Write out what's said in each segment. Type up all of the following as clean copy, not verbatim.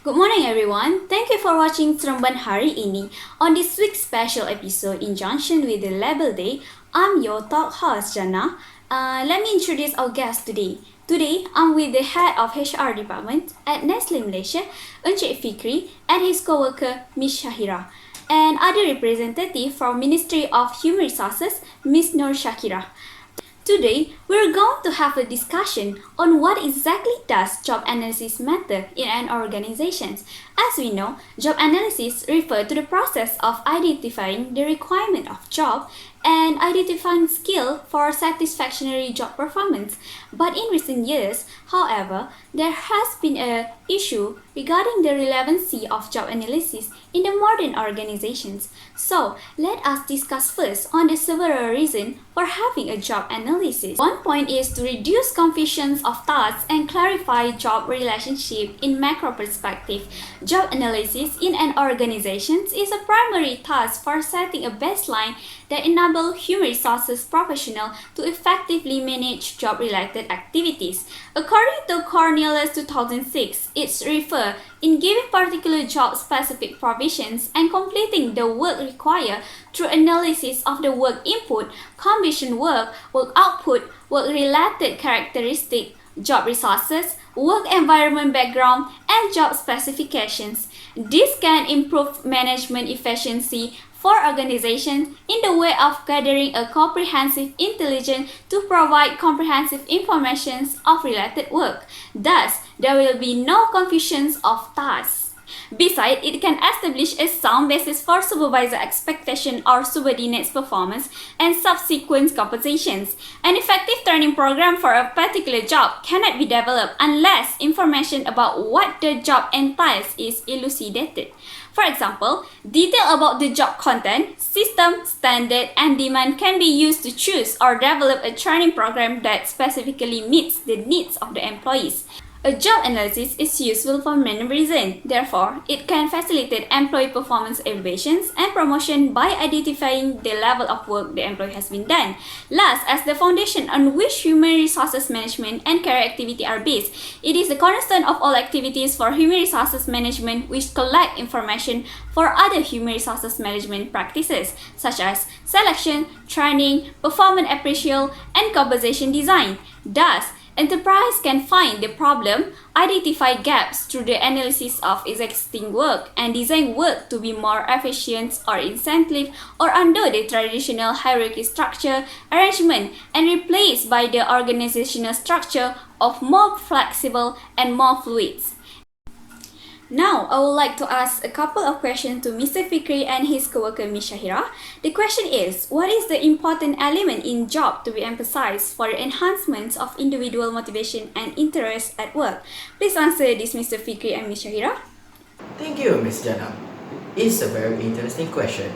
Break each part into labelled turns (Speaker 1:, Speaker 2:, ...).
Speaker 1: Good morning everyone, thank you for watching Seremban Hari Ini. On this week's special episode in conjunction with the Label Day, I'm your talk host Jana. Let me introduce our guest today. Today, I'm with the head of HR department at Nestle Malaysia, Encik Fikri, and his co-worker Ms. Shahira, and other representative from Ministry of Human Resources, Ms. Nur Shakira. Today, we're going to have a discussion on what exactly does job analysis matter in an organization. As we know, job analysis refers to the process of identifying the requirement of job and identifying skill for satisfactory job performance. But in recent years, however, there has been an issue regarding the relevancy of job analysis in the modern organizations. So, let us discuss first on the several reasons for having a job analysis. One point is to reduce confusion of tasks and clarify job relationship in macro perspective. Job analysis in an organization is a primary task for setting a baseline that enable human resources professionals to effectively manage job-related activities. According to Cornelius 2006, it's refer in giving particular job-specific provisions and completing the work required through analysis of the work input, completion work, work output, work-related characteristics, job resources, work environment background, and job specifications. This can improve management efficiency for organizations in the way of gathering a comprehensive intelligence to provide comprehensive information of related work. Thus, there will be no confusions of tasks. Besides, it can establish a sound basis for supervisor expectation or subordinates performance and subsequent compensations. An effective training program for a particular job cannot be developed unless information about what the job entails is elucidated. For example, detail about the job content, system, standard, and demand can be used to choose or develop a training program that specifically meets the needs of the employees. A job analysis is useful for many reasons. Therefore, it can facilitate employee performance evaluations and promotion by identifying the level of work the employee has been done. Last, as the foundation on which human resources management and career activity are based, it is the cornerstone of all activities for human resources management which collect information for other human resources management practices such as selection, training, performance appraisal, and compensation design. Thus, enterprise can find the problem, identify gaps through the analysis of existing work, and design work to be more efficient or incentive or under the traditional hierarchy structure arrangement and replaced by the organizational structure of more flexible and more fluid. Now, I would like to ask a couple of questions to Mr. Fikri and his co-worker Ms. Shahira. The question is, what is the important element in job to be emphasized for the enhancement of individual motivation and interest at work? Please answer this, Mr. Fikri and Ms. Shahira.
Speaker 2: Thank you, Ms. Jana. It's a very interesting question.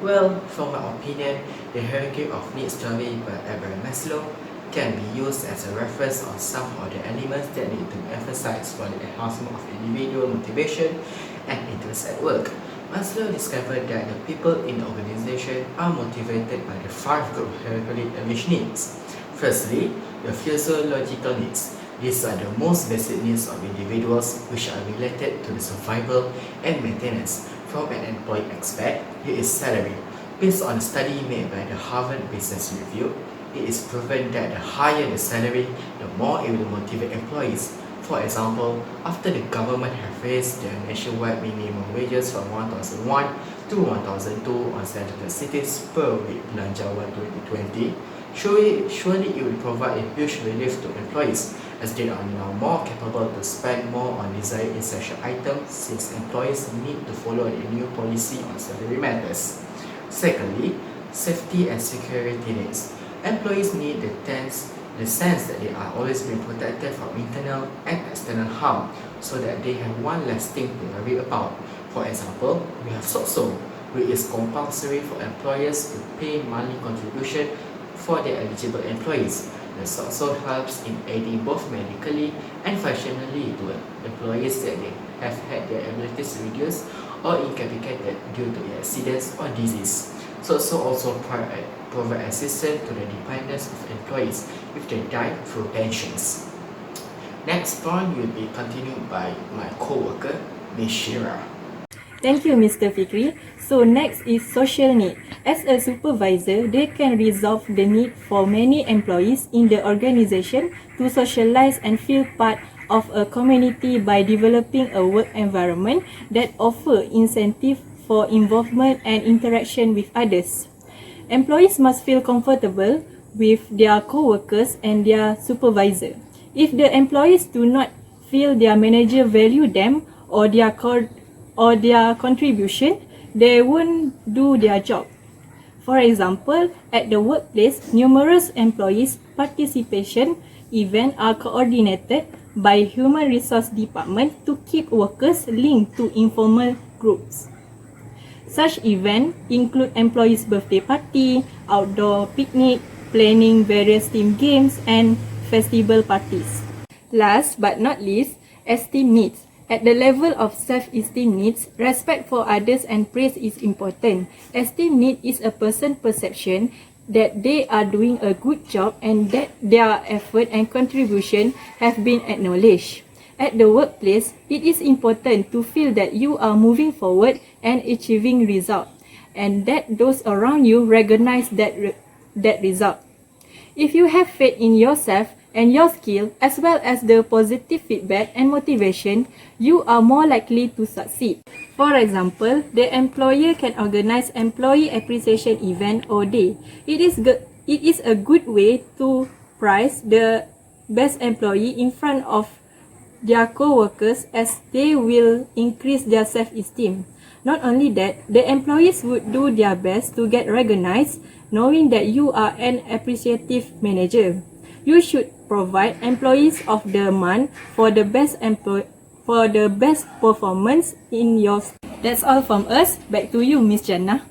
Speaker 2: Well, from my opinion, the hierarchy of needs theory by Abraham Maslow can be used as a reference on some of the elements that need to be emphasized for the enhancement of individual motivation and interest at work. Maslow discovered that the people in the organization are motivated by the 5 group hierarchy of needs. Firstly, the physiological needs. These are the most basic needs of individuals which are related to the survival and maintenance. From an employee aspect, it is salary. Based on a study made by the Harvard Business Review, it is proven that the higher the salary, the more it will motivate employees. For example, after the government have raised the nationwide minimum wages from 1,001 to 1,002 on selected cities per week bulan January 2020, surely it will provide a huge relief to employees as they are now more capable to spend more on desired essential items since employees need to follow the new policy on salary matters. Secondly, safety and security needs. Employees need the sense that they are always being protected from internal and external harm so that they have one less thing to worry about. For example, we have SOCSO, which is compulsory for employers to pay monthly contribution for their eligible employees. This also helps in aiding both medically and functionally to employees that they have had their abilities reduced or incapacitated due to accidents or disease. So also provide assistance to the dependents of employees if they die through pensions. Next point will be continued by my co-worker, Ms. Shira.
Speaker 3: Thank you, Mr. Fikri. So next is social need. As a supervisor, they can resolve the need for many employees in the organization to socialize and feel part of a community by developing a work environment that offers incentive for involvement and interaction with others. Employees must feel comfortable with their co-workers and their supervisor. If the employees do not feel their manager value them or their contribution, they won't do their job. For example, at the workplace, numerous employees' participation events are coordinated by Human Resource Department to keep workers linked to informal groups. Such events include employees' birthday party, outdoor picnic, planning various team games, and festival parties. Last but not least, esteem needs. At the level of self-esteem needs, respect for others and praise is important. Esteem need is a person's perception that they are doing a good job and that their effort and contribution have been acknowledged. At the workplace, it is important to feel that you are moving forward and achieving results, and that those around you recognize that result. If you have faith in yourself and your skill, as well as the positive feedback and motivation, you are more likely to succeed. For example, the employer can organize employee appreciation event or day. It is a good way to prize the best employee in front of their co-workers, as they will increase their self-esteem. Not only that, the employees would do their best to get recognized, knowing that you are an appreciative manager. You should provide employees of the month for the best performance in your. That's all from us. Back to you, Miss Jannah.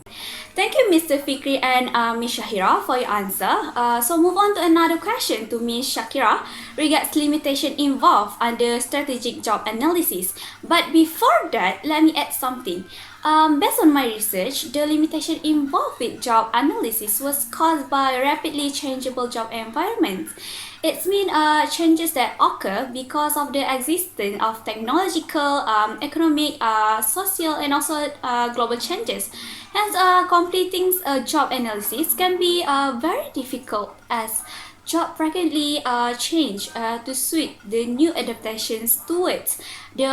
Speaker 1: Thank you, Mr. Fikri and Ms. Shahira for your answer. So move on to another question to Ms. Shakira regards limitation involved under strategic job analysis. But before that, let me add something. Based on my research, the limitation involved with job analysis was caused by rapidly changeable job environments. It means changes that occur because of the existence of technological, economic, social, and also global changes. Hence, completing a job analysis can be very difficult as jobs frequently change to suit the new adaptations towards the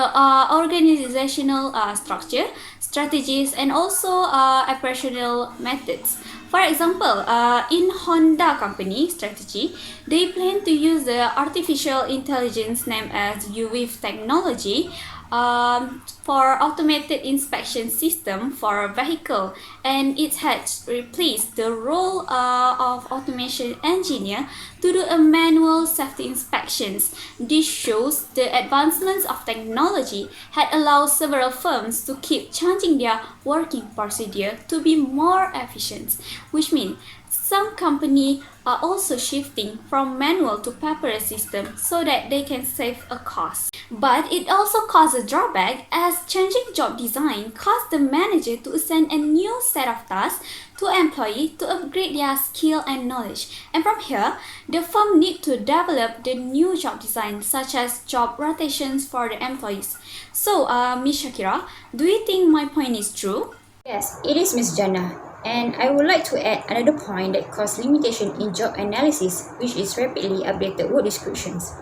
Speaker 1: organizational structure, strategies, and also operational methods. For example, in Honda company strategy, they plan to use the artificial intelligence named as UWIF technology for automated inspection system for a vehicle, and it has replaced the role of automation engineer to do a manual safety inspections. This shows the advancements of technology had allowed several firms to keep changing their working procedure to be more efficient, which means some companies are also shifting from manual to paperless system so that they can save a cost. But it also causes a drawback as changing job design caused the manager to assign a new set of tasks to employees to upgrade their skill and knowledge. And from here, the firm need to develop the new job design such as job rotations for the employees. So, Ms. Shakira, do you think my point is true?
Speaker 4: Yes, it is, Ms. Jannah. And I would like to add another point that causes limitation in job analysis, which is rapidly updated work descriptions.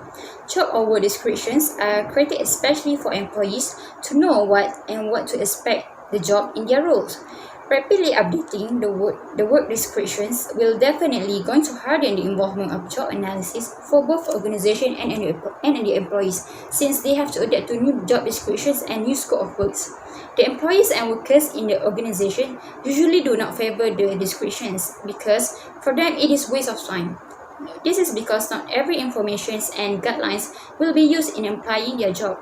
Speaker 4: Job or work descriptions are created especially for employees to know what to expect the job in their roles. Rapidly updating the work descriptions will definitely going to harden the involvement of job analysis for both organization and the employees, since they have to adapt to new job descriptions and new scope of works. The employees and workers in the organization usually do not favor the descriptions because for them it is waste of time. This is because not every information and guidelines will be used in applying their job.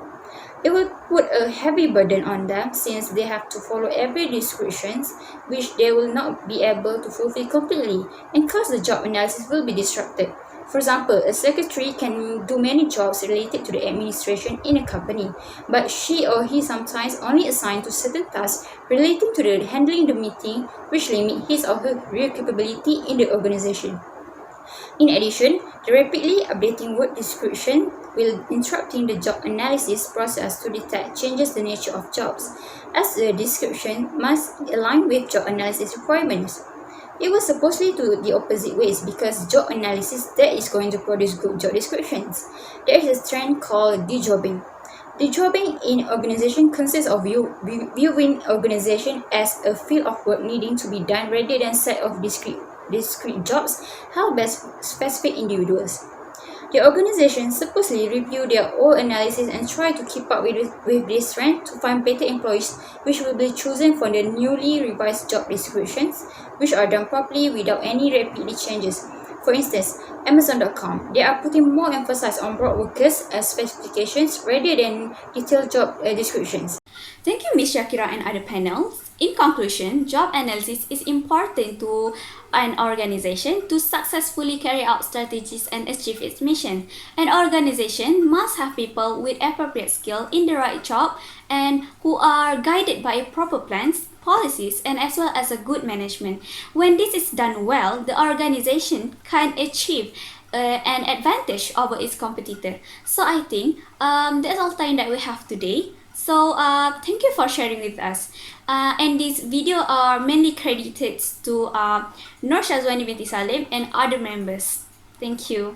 Speaker 4: It will put a heavy burden on them since they have to follow every description which they will not be able to fulfill completely and cause the job analysis will be disrupted. For example, a secretary can do many jobs related to the administration in a company, but she or he sometimes only assigned to certain tasks relating to the handling the meeting which limit his or her real capability in the organization. In addition, the rapidly updating word description will interrupting the job analysis process to detect changes the nature of jobs, as the description must align with job analysis requirements. It was supposedly to the opposite ways because job analysis that is going to produce good job descriptions. There is a trend called dejobbing. Dejobbing in organization consists of viewing organization as a field of work needing to be done rather than set of discrete jobs held by specific individuals. The organization supposedly review their own analysis and try to keep up with this trend to find better employees which will be chosen for the newly revised job descriptions which are done properly without any rapidly changes. For instance, Amazon.com, they are putting more emphasis on broad workers as specifications rather than detailed job descriptions.
Speaker 1: Thank you, Ms. Shakira and other panels. In conclusion, job analysis is important to an organization to successfully carry out strategies and achieve its mission. An organization must have people with appropriate skill in the right job and who are guided by proper plans, policies, and as well as a good management. When this is done well, the organization can achieve an advantage over its competitor. So I think that's all time that we have today. So thank you for sharing with us. And this video are mainly credited to Nur Shazwani binti Salim and other members. Thank you.